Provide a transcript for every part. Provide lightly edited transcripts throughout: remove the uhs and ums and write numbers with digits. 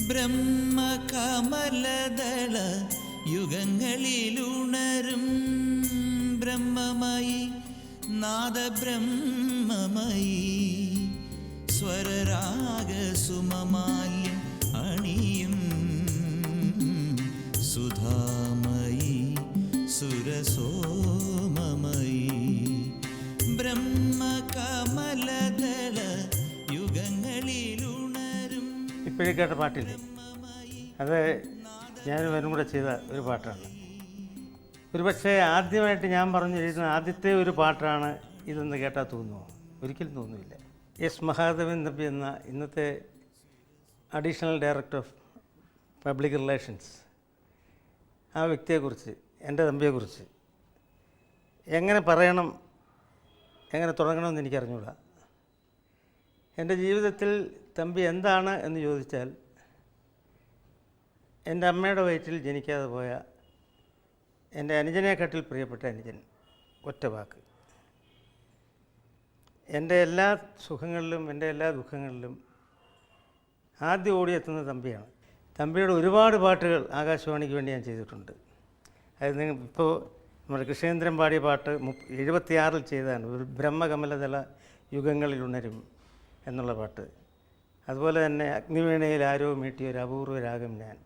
ബ്രഹ്മകമലദള യുഗങ്ങളിലുണരും ബ്രഹ്മമായി നാദബ്രഹ്മമായി സ്വരരാഗസുമമാല്യം അണിയും സുധാമയി സുരസോമമയി ബ്രഹ്മകമലദള യുഗങ്ങളിലുണരും. ഇപ്പോഴും കേട്ട പാട്ടില്ലേ, അത് ഞാനും അവനും കൂടെ ചെയ്ത ഒരു പാട്ടാണ്. ഒരു പക്ഷേ ആദ്യമായിട്ട് ഞാൻ പറഞ്ഞിരുന്ന ആദ്യത്തെ ഒരു പാട്ടാണ് ഇതെന്ന് കേട്ടാൽ തോന്നുമോ? ഒരിക്കലും തോന്നുന്നില്ല. എസ് മഹാദേവൻ തമ്പി എന്ന ഇന്നത്തെ additional director of public relations, ആ വ്യക്തിയെക്കുറിച്ച്, എൻ്റെ തമ്പിയെക്കുറിച്ച് എങ്ങനെ പറയണം, എങ്ങനെ തുടങ്ങണമെന്ന് എനിക്കറിഞ്ഞൂടാ. എൻ്റെ ജീവിതത്തിൽ തമ്പി എന്താണ് എന്ന് ചോദിച്ചാൽ, എൻ്റെ അമ്മയുടെ വയറ്റിൽ ജനിക്കാതെ പോയ എൻ്റെ അനുജനെക്കാട്ടിൽ പ്രിയപ്പെട്ട അനുജൻ. ഒറ്റ വാക്ക്. എൻ്റെ എല്ലാ സുഖങ്ങളിലും എൻ്റെ എല്ലാ ദുഃഖങ്ങളിലും ആദ്യം ഓടിയെത്തുന്ന തമ്പിയാണ്. തമ്പിയുടെ ഒരുപാട് പാട്ടുകൾ ആകാശവാണിക്ക് വേണ്ടി ഞാൻ ചെയ്തിട്ടുണ്ട്. അത് ഇപ്പോൾ നമ്മുടെ കൃഷ്ണേന്ദ്രൻ പാടിയ പാട്ട് 76 ചെയ്തതാണ്. ഒരു ബ്രഹ്മകമലദള യുഗങ്ങളിലുണരും എന്നുള്ള പാട്ട്. അതുപോലെ തന്നെ അഗ്നിവീണയിൽ ആരോ മീട്ടിയ ഒരു അപൂർവ രാഗം ഞാൻ.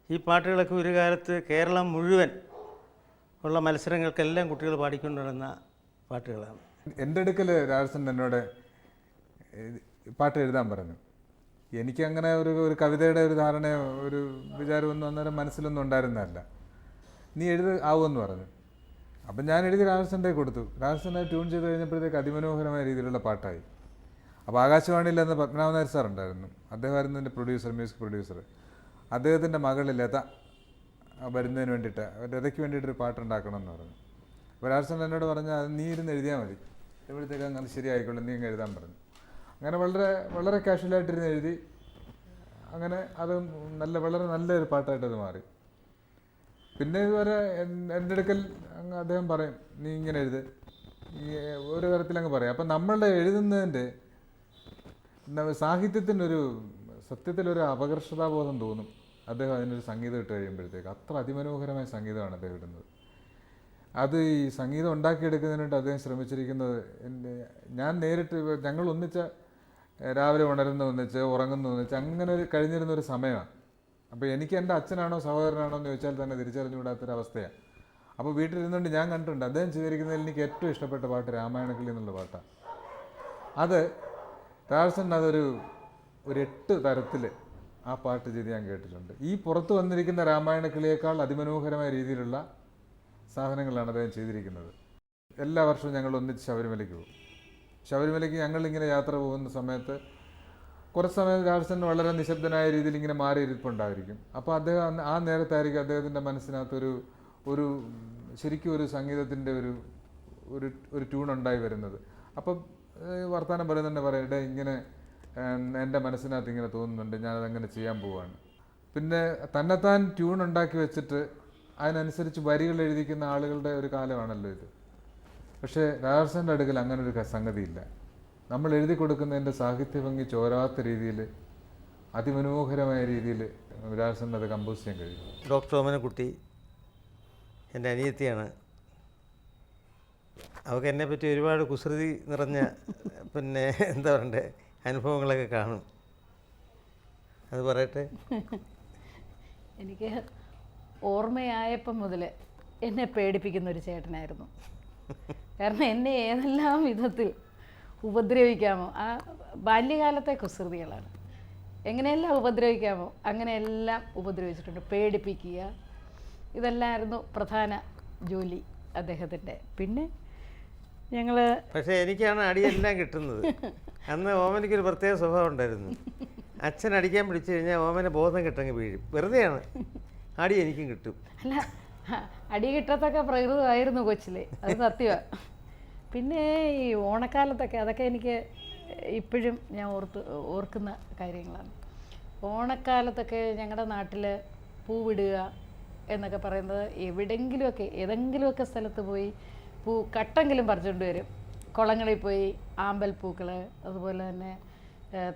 ഈ പാട്ടുകളൊക്കെ ഒരു കാലത്ത് കേരളം മുഴുവൻ ഉള്ള മത്സരങ്ങൾക്കെല്ലാം കുട്ടികൾ പാടിക്കൊണ്ട് നടന്ന പാട്ടുകളാണ്. എൻ്റെ അടുക്കൽ രാജസൻ എന്നോട് പാട്ട് എഴുതാൻ പറഞ്ഞു. എനിക്കങ്ങനെ ഒരു കവിതയുടെ ഒരു ധാരണയോ ഒരു വിചാരമൊന്നും അന്നേരം മനസ്സിലൊന്നും ഉണ്ടായിരുന്നതല്ല. നീ ആവുമെന്ന് പറഞ്ഞു. അപ്പം ഞാൻ എഴുതി രാജസൻ്റെ കൊടുത്തു. രാജസനെ ട്യൂൺ ചെയ്ത് കഴിഞ്ഞപ്പോഴത്തേക്ക് അതിമനോഹരമായ രീതിയിലുള്ള പാട്ടായി. അപ്പോൾ ആകാശവാണിയിൽ അന്ന് പത്മനാഭൻ നായർ സാർ ഉണ്ടായിരുന്നു. അദ്ദേഹമായിരുന്നു എൻ്റെ പ്രൊഡ്യൂസർ, മ്യൂസിക് പ്രൊഡ്യൂസർ. അദ്ദേഹത്തിൻ്റെ മകൾ ലത വരുന്നതിന് വേണ്ടിയിട്ട്, ലതയ്ക്ക് വേണ്ടിയിട്ടൊരു പാട്ടുണ്ടാക്കണം എന്ന് പറഞ്ഞു. അപ്പോൾ രാജസൻ എന്നോട് പറഞ്ഞാൽ അത് നീ ഇരുന്ന് എഴുതിയാൽ മതി, എവിടത്തേക്ക് അങ്ങനെ ശരിയായിക്കോളും, നീ അങ്ങ് എഴുതാൻ പറഞ്ഞു. അങ്ങനെ വളരെ വളരെ കാഷ്വലായിട്ടിരുന്ന് എഴുതി. അങ്ങനെ അത് വളരെ നല്ലൊരു പാട്ടായിട്ട് അത് മാറി. പിന്നെ ഇതുവരെ എൻ്റെ അടുക്കൽ അങ്ങ് അദ്ദേഹം പറയും, നീ ഇങ്ങനെ എഴുത്, ഒരു തരത്തിലങ്ങ് പറയും. അപ്പം നമ്മളുടെ എഴുതുന്നതിൻ്റെ സാഹിത്യത്തിനൊരു സത്യത്തിലൊരു അപകർഷതാബോധം തോന്നും. അദ്ദേഹം അതിനൊരു സംഗീതം ഇട്ട് കഴിയുമ്പോഴത്തേക്ക് അത്ര അതിമനോഹരമായ സംഗീതമാണ് അദ്ദേഹം ഇടുന്നത്. അത് ഈ സംഗീതം ഉണ്ടാക്കിയെടുക്കുന്നതിനായിട്ട് അദ്ദേഹം ശ്രമിച്ചിരിക്കുന്നത്, ഞാൻ നേരിട്ട് ഞങ്ങൾ ഒന്നിച്ച രാവിലെ ഉണരുന്ന ഒന്നിച്ച് ഉറങ്ങുന്ന ഒന്നിച്ച് അങ്ങനെ കഴിഞ്ഞിരുന്നൊരു സമയമാണ്. അപ്പോൾ എനിക്ക് എൻ്റെ അച്ഛനാണോ സഹോദരനാണോ എന്ന് ചോദിച്ചാൽ തന്നെ തിരിച്ചറിഞ്ഞുകൂടാത്തൊരവസ്ഥയാണ്. അപ്പോൾ വീട്ടിലിരുന്നുകൊണ്ട് ഞാൻ കണ്ടിട്ടുണ്ട് അദ്ദേഹം ചെയ്തിരിക്കുന്നതിൽ എനിക്ക് ഏറ്റവും ഇഷ്ടപ്പെട്ട പാട്ട് രാമായണക്കിളി എന്നുള്ള പാട്ടാണ്. അത് രാജസൻ അതൊരു 8 തരത്തിൽ ആ പാട്ട് ചെയ്ത് ഞാൻ കേട്ടിട്ടുണ്ട്. ഈ പുറത്ത് വന്നിരിക്കുന്ന രാമായണക്കിളിയേക്കാൾ അതിമനോഹരമായ രീതിയിലുള്ള സാധനങ്ങളാണ് അദ്ദേഹം ചെയ്തിരിക്കുന്നത്. എല്ലാ വർഷവും ഞങ്ങൾ ഒന്നിച്ച് ശബരിമലയ്ക്ക് പോകും. ശബരിമലയ്ക്ക് ഞങ്ങളിങ്ങനെ യാത്ര പോകുന്ന സമയത്ത് കുറച്ച് സമയം രാജസൻ വളരെ നിശബ്ദനായ രീതിയിൽ ഇങ്ങനെ മാറിയിരിപ്പുണ്ടായിരിക്കും. അപ്പോൾ അദ്ദേഹം ആ നേരത്തായിരിക്കും അദ്ദേഹത്തിൻ്റെ മനസ്സിനകത്തൊരു ശരിക്കും ഒരു സംഗീതത്തിൻ്റെ ഒരു ട്യൂണുണ്ടായി വരുന്നത്. അപ്പം വർത്തമാനം പറയുന്നുണ്ട്, പറയട്ടെ ഇങ്ങനെ എൻ്റെ മനസ്സിനകത്ത് ഇങ്ങനെ തോന്നുന്നുണ്ട്, ഞാനതങ്ങനെ ചെയ്യാൻ പോവുകയാണ്. പിന്നെ തന്നെത്താൻ ട്യൂൺ ഉണ്ടാക്കി വെച്ചിട്ട് അതിനനുസരിച്ച് വരികൾ എഴുതിക്കുന്ന ആളുകളുടെ ഒരു കാലമാണല്ലോ ഇത്. പക്ഷേ രാജസൻ്റെ അടുക്കൽ അങ്ങനൊരു സംഗതിയില്ല. നമ്മൾ എഴുതി കൊടുക്കുന്നതിൻ്റെ സാഹിത്യ ഭംഗി ചോരാത്ത രീതിയിൽ അതിമനോഹരമായ രീതിയിൽ രാജസൻ അത് കമ്പോസ് ചെയ്യാൻ കഴിയും. ഡോക്ടർ ഓമനക്കുട്ടി എൻ്റെ അനിയത്തിയാണ്. അവൾക്ക് എന്നെപ്പറ്റി ഒരുപാട് കുസൃതി നിറഞ്ഞ പിന്നെ എന്താ പറയണ്ടേ അനുഭവങ്ങളൊക്കെ കാണും. അത് പറയട്ടെ. എനിക്ക് ഓർമ്മയായപ്പം മുതൽ എന്നെ പേടിപ്പിക്കുന്നൊരു ചേട്ടനായിരുന്നു. കാരണം എന്നെ ഏതെല്ലാം വിധത്തിൽ ഉപദ്രവിക്കാമോ, ആ ബാല്യകാലത്തെ കുസൃതികളാണ്. എങ്ങനെയെല്ലാം ഉപദ്രവിക്കാമോ അങ്ങനെയെല്ലാം ഉപദ്രവിച്ചിട്ടുണ്ട്. പേടിപ്പിക്കുക, ഇതെല്ലാമായിരുന്നു പ്രധാന ജോലി അദ്ദേഹത്തിൻ്റെ. പിന്നെ ഞങ്ങൾ പക്ഷേ എനിക്കാണ് അടിയെല്ലാം കിട്ടുന്നത്. അന്ന് ഓമനയ്ക്കൊരു പ്രത്യേക സ്വഭാവം ഉണ്ടായിരുന്നു. അച്ഛൻ അടിക്കാൻ പിടിച്ചു കഴിഞ്ഞാൽ ഓമന ബോധം കിട്ടങ്ങ് വീഴും. വെറുതെയാണ്, അടി എനിക്കും കിട്ടും. അല്ല, അടി കിട്ടത്തൊക്കെ പ്രകൃതമായിരുന്നു കൊച്ചിലെ, അത് സത്യമാണ്. പിന്നെ ഈ ഓണക്കാലത്തൊക്കെ അതൊക്കെ എനിക്ക് ഇപ്പോഴും ഞാൻ ഓർക്കുന്ന കാര്യങ്ങളാണ്. ഓണക്കാലത്തൊക്കെ ഞങ്ങളുടെ നാട്ടിൽ പൂവിടുക എന്നൊക്കെ പറയുന്നത് എവിടെയെങ്കിലുമൊക്കെ ഏതെങ്കിലുമൊക്കെ സ്ഥലത്ത് പോയി കട്ടെങ്കിലും പറിച്ചുകൊണ്ട് വരും. കുളങ്ങളിൽ പോയി ആമ്പൽപ്പൂക്കൾ, അതുപോലെ തന്നെ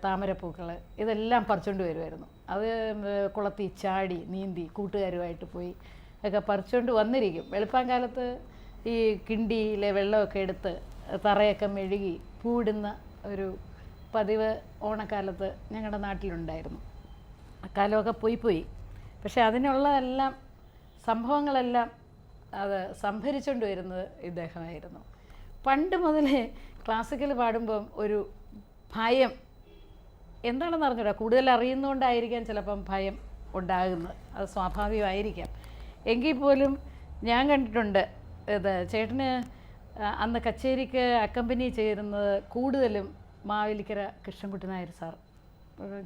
താമരപ്പൂക്കൾ, ഇതെല്ലാം പറിച്ചുകൊണ്ട് വരുമായിരുന്നു. അത് കുളത്തിൽ ചാടി നീന്തി കൂട്ടുകാരുമായിട്ട് പോയി ഒക്കെ പറിച്ചുകൊണ്ട് വന്നിരിക്കും. വെളുപ്പാങ്കാലത്ത് ഈ കിണ്ടിയിലെ വെള്ളമൊക്കെ എടുത്ത് തറയൊക്കെ മെഴുകി പൂവിടുന്ന ഒരു പതിവ് ഓണക്കാലത്ത് ഞങ്ങളുടെ നാട്ടിലുണ്ടായിരുന്നു. കാലമൊക്കെ പോയി. പക്ഷെ അതിനുള്ളതെല്ലാം സംഭവങ്ങളെല്ലാം അത് സംഭരിച്ചുകൊണ്ട് വരുന്നത് ഇദ്ദേഹമായിരുന്നു. പണ്ട് മുതലേ ക്ലാസിക്കൽ പാടുമ്പം ഒരു ഭയം എന്താണെന്ന് അറിഞ്ഞൂടാ, കൂടുതൽ അറിയുന്നതുകൊണ്ടായിരിക്കാം ചിലപ്പം ഭയം ഉണ്ടാകുന്നത്, അത് സ്വാഭാവികമായിരിക്കാം. എങ്കിൽ പോലും ഞാൻ കണ്ടിട്ടുണ്ട് ഇത് ചേട്ടന് അന്ന് കച്ചേരിക്ക് അക്കമ്പനി ചേരുന്നത് കൂടുതലും മാവേലിക്കര കൃഷ്ണൻകുട്ടി നായർ സാർ,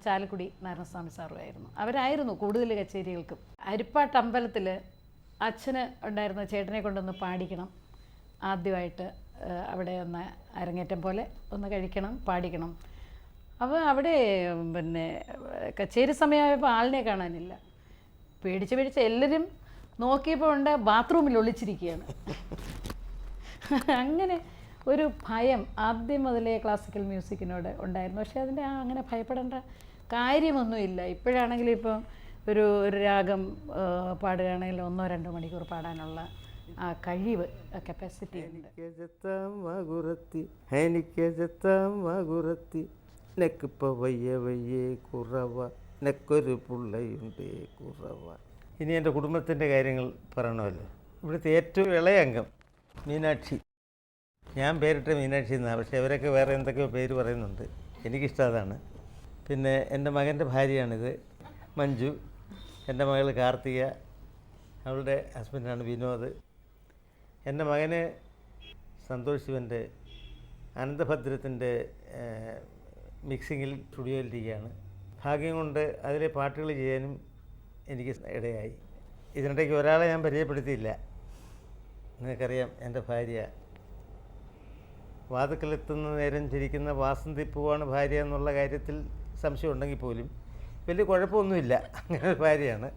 ചാലക്കുടി നാരായണസ്വാമി സാറുമായിരുന്നു. അവരായിരുന്നു കൂടുതൽ കച്ചേരികൾക്കും. അരിപ്പാട്ട് അമ്പലത്തിൽ അച്ഛന് ഉണ്ടായിരുന്ന ചേട്ടനെ കൊണ്ടൊന്ന് പാടിക്കണം, ആദ്യമായിട്ട് അവിടെ ഒന്ന് അരങ്ങേറ്റം പോലെ ഒന്ന് കഴിക്കണം, പാടിക്കണം. അപ്പോൾ അവിടെ പിന്നെ കച്ചേരി സമയമായപ്പോൾ ആളിനെ കാണാനില്ല. പേടിച്ച് എല്ലാവരും നോക്കിയപ്പോൾ ഉണ്ട് ബാത്റൂമിൽ ഒളിച്ചിരിക്കുകയാണ്. അങ്ങനെ ഒരു ഭയം ആദ്യം മുതലേ ക്ലാസിക്കൽ മ്യൂസിക്കിനോട് ഉണ്ടായിരുന്നു. പക്ഷേ അതിൻ്റെ അങ്ങനെ ഭയപ്പെടേണ്ട കാര്യമൊന്നുമില്ല. ഇപ്പോഴാണെങ്കിലും ഇപ്പം ഒരു രാഗം പാടുകയാണെങ്കിൽ 1-2 മണിക്കൂർ പാടാനുള്ള ആ കഴിവ്, കപ്പാസിറ്റി ഉണ്ട്. നെക്കൊരു പുള്ളയുണ്ട് കുറവ. ഇനി എൻ്റെ കുടുംബത്തിൻ്റെ കാര്യങ്ങൾ പറയണമല്ലോ. ഇവിടുത്തെ ഏറ്റവും ഇളയ അംഗം മീനാക്ഷി. ഞാൻ പേരിട്ട മീനാക്ഷി എന്നാണ്, പക്ഷേ അവരൊക്കെ വേറെ എന്തൊക്കെയോ പേര് പറയുന്നുണ്ട്, എനിക്കിഷ്ടം അതാണ്. പിന്നെ എൻ്റെ മകൻ്റെ ഭാര്യയാണിത് മഞ്ജു. എൻ്റെ മകൾ കാർത്തിക, അവളുടെ ഹസ്ബൻഡാണ് വിനോദ്. എൻ്റെ മകന് സന്തോഷ് ശിവൻ്റെ അനന്തഭദ്രത്തിൻ്റെ മിക്സിങ്ങിൽ സ്റ്റുഡിയോയിലിരിക്കുകയാണ്. ഭാഗ്യം കൊണ്ട് അതിലെ പാട്ടുകൾ ചെയ്യാനും എനിക്ക് ഇടയായി. ഇതിനിടയ്ക്ക് ഒരാളെ ഞാൻ പരിചയപ്പെടുത്തിയില്ല. നിങ്ങൾക്കറിയാം, എൻ്റെ ഭാര്യ. വാതുക്കലെത്തുന്ന നേരം ചിരിക്കുന്ന വാസന്തിപ്പൂവാണ് ഭാര്യ എന്നുള്ള കാര്യത്തിൽ സംശയം ഉണ്ടെങ്കിൽ പോലും വലിയ കുഴപ്പമൊന്നുമില്ല. അങ്ങനെ ഒരു ഭാര്യയാണ്.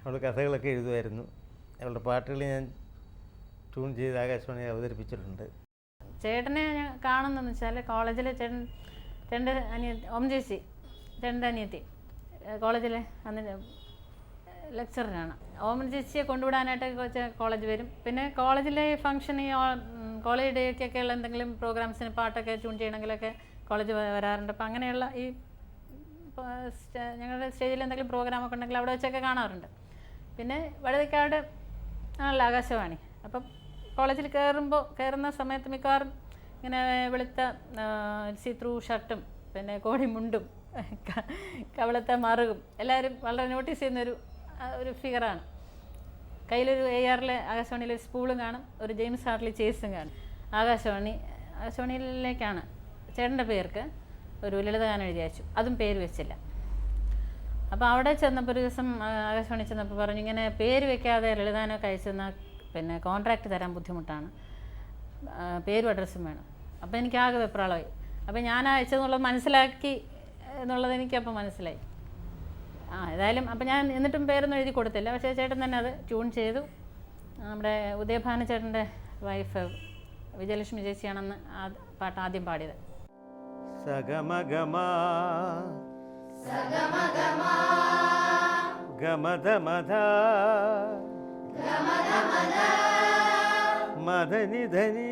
അവൾ കഥകളൊക്കെ എഴുതുമായിരുന്നു. അവളുടെ പാട്ടുകൾ ഞാൻ ട്യൂൺ ചെയ്ത് ആകാശവാണി അവതരിപ്പിച്ചിട്ടുണ്ട്. ചേട്ടനെ ഞാൻ കാണുന്നതെന്ന് വെച്ചാൽ കോളേജിൽ ചേട്ടൻ്റെ ഓം ചേച്ചി, ചേട്ടൻ്റെ അനിയത്തി കോളേജിൽ അന്ന് ലെക്ചറാണ്. ഓമൻ ചേച്ചിയെ കൊണ്ടുവിടാനായിട്ട് കോളേജ് വരും. പിന്നെ കോളേജിലെ ഫംഗ്ഷൻ, ഈ കോളേജ് ഡേക്കൊക്കെയുള്ള എന്തെങ്കിലും പ്രോഗ്രാംസിന് പാട്ടൊക്കെ ട്യൂൺ ചെയ്യണമെങ്കിലൊക്കെ കോളേജ് വരാറുണ്ട്. അപ്പം അങ്ങനെയുള്ള ഈ ഞങ്ങളുടെ സ്റ്റേജിൽ എന്തെങ്കിലും പ്രോഗ്രാമൊക്കെ ഉണ്ടെങ്കിൽ അവിടെ വെച്ചൊക്കെ കാണാറുണ്ട്. പിന്നെ വഴുതക്കാട് ആണല്ലോ ആകാശവാണി. അപ്പം കോളേജിൽ കയറുന്ന സമയത്ത് മിക്കവാറും ഇങ്ങനെ വെളുത്ത സീ ത്രൂ ഷർട്ടും പിന്നെ കോടിമുണ്ടും കവളത്തെ മറുകും എല്ലാവരും വളരെ നോട്ടീസ് ചെയ്യുന്നൊരു ഫിഗറാണ്. കയ്യിലൊരു ARL ആകാശവാണിയിലൊരു സ്പൂളും കാണും, ഒരു ജെയിംസ് ഹാർട്ട്ലി ചേസും കാണും. ആകാശവാണിയിലേക്കാണ് ചേട്ടൻ്റെ പേർക്ക് ഒരു ലളിതഗാനം എഴുതി അയച്ചു, അതും പേര് വെച്ചില്ല. അപ്പോൾ അവിടെ ചെന്നപ്പോൾ ഒരു ദിവസം ആകാശവാണി ചെന്നപ്പോൾ പറഞ്ഞു, ഇങ്ങനെ പേര് വെക്കാതെ ലളിതഗാനമൊക്കെ അയച്ചെന്നാൽ പിന്നെ കോൺട്രാക്റ്റ് തരാൻ ബുദ്ധിമുട്ടാണ്, പേരും അഡ്രസ്സും വേണം. അപ്പോൾ എനിക്ക് ആകെ വെപ്രാളമായി. അപ്പോൾ ഞാൻ അയച്ചതെന്നുള്ളത് മനസ്സിലാക്കി എന്നുള്ളത് എനിക്കപ്പോൾ മനസ്സിലായി. ഏതായാലും അപ്പം ഞാൻ എന്നിട്ടും പേരൊന്നും എഴുതി കൊടുത്തില്ല. പക്ഷേ ചേട്ടൻ തന്നെ അത് ട്യൂൺ ചെയ്തു. നമ്മുടെ ഉദയഭാനു ചേട്ടൻ്റെ വൈഫ് വിജയലക്ഷ്മി ചേച്ചിയാണെന്ന് ആ പാട്ട് ആദ്യം പാടിയത്. സഗമഗമാ ഗമധമധ മദനിധനി ധനി